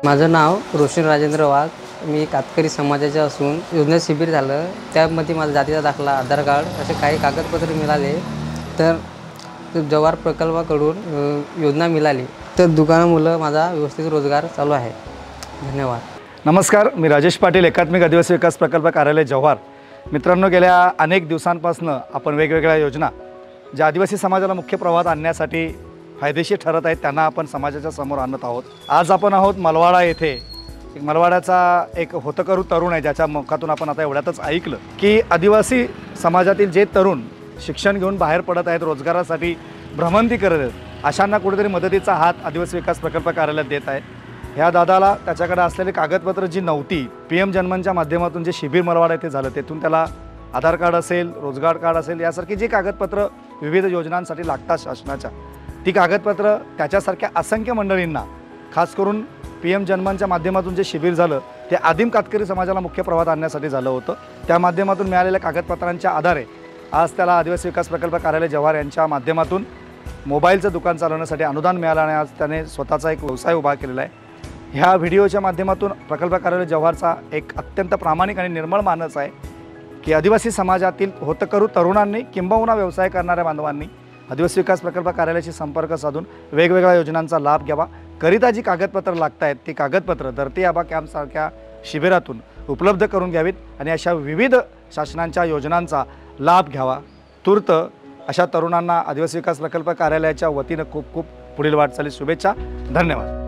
माझं नाव रोशन राजेंद्र वाघ. मी कातकरी समाजाचे असून योजना शिबिर झालं, त्यामध्ये माझा जातीचा दाखला, आधार कार्ड असे काही कागदपत्र मिळाले. तर जवाहर प्रकल्पाकडून योजना मिळाली, तर दुकानामुळे माझा व्यवस्थित रोजगार चालू आहे. धन्यवाद. नमस्कार, मी राजेश पाटील, एकात्मिक आदिवासी विकास प्रकल्प कार्यालय जव्हार. मित्रांनो, गेल्या अनेक दिवसांपासून आपण वेगवेगळ्या योजना ज्या आदिवासी समाजाला मुख्य प्रवाहात आणण्यासाठी फायदेशीर ठरत आहेत त्यांना आपण समाजाच्या समोर आणत आहोत. आज आपण आहोत मलवाडा येथे. मलवाड्याचा एक होतकरू तरुण आहे, ज्याच्या मुखातून आपण आता एवढ्यातच ऐकलं की आदिवासी समाजातील जे तरुण शिक्षण घेऊन बाहेर पडत आहेत, रोजगारासाठी भ्रमंती करत आहेत, अशांना कुठेतरी मदतीचा हात आदिवासी विकास प्रकल्प कार्यालयात देत आहे. ह्या दादाला त्याच्याकडे असलेली कागदपत्र जी नव्हती, PM जन्मनच्या माध्यमातून जे शिबिर मलवाडा येथे झालं, तेथून त्याला आधार कार्ड असेल, रोजगार कार्ड असेल, यासारखी जी कागदपत्र विविध योजनांसाठी लागतात शासनाच्या, ती कागदपत्र त्याच्यासारख्या असंख्य मंडळींना, खास करून PM जन्मनच्या माध्यमातून जे शिबिर झालं ते आदिम कातकरी समाजाला मुख्य प्रवाहात आणण्यासाठी झालं होतं. त्या माध्यमातून मिळालेल्या कागदपत्रांच्या आधारे आज त्याला आदिवासी विकास प्रकल्प कार्यालय जव्हार यांच्या माध्यमातून मोबाईलचं दुकान चालवण्यासाठी अनुदान मिळालं आणि आज त्याने स्वतःचा एक व्यवसाय उभा केलेला आहे. ह्या व्हिडिओच्या माध्यमातून प्रकल्प कार्यालय जव्हारचा एक अत्यंत प्रामाणिक आणि निर्मळ मानस आहे की आदिवासी समाजातील होतकरू तरुणांनी किंबहुना व्यवसाय करणाऱ्या बांधवांनी आदिवासी विकास प्रकल्प कार्यालयाशी संपर्क साधून वेगवेगळ्या योजनांचा लाभ घ्यावा. करिता जी कागदपत्र लागत आहेत ती कागदपत्र धरती आबा कॅम्पसारख्या शिबिरातून उपलब्ध करून घ्यावीत आणि अशा विविध शासनांच्या योजनांचा लाभ घ्यावा. तूर्त अशा तरुणांना आदिवासी विकास प्रकल्प कार्यालयाच्या वतीनं खूप खूप पुढील वाटचालीस शुभेच्छा. धन्यवाद.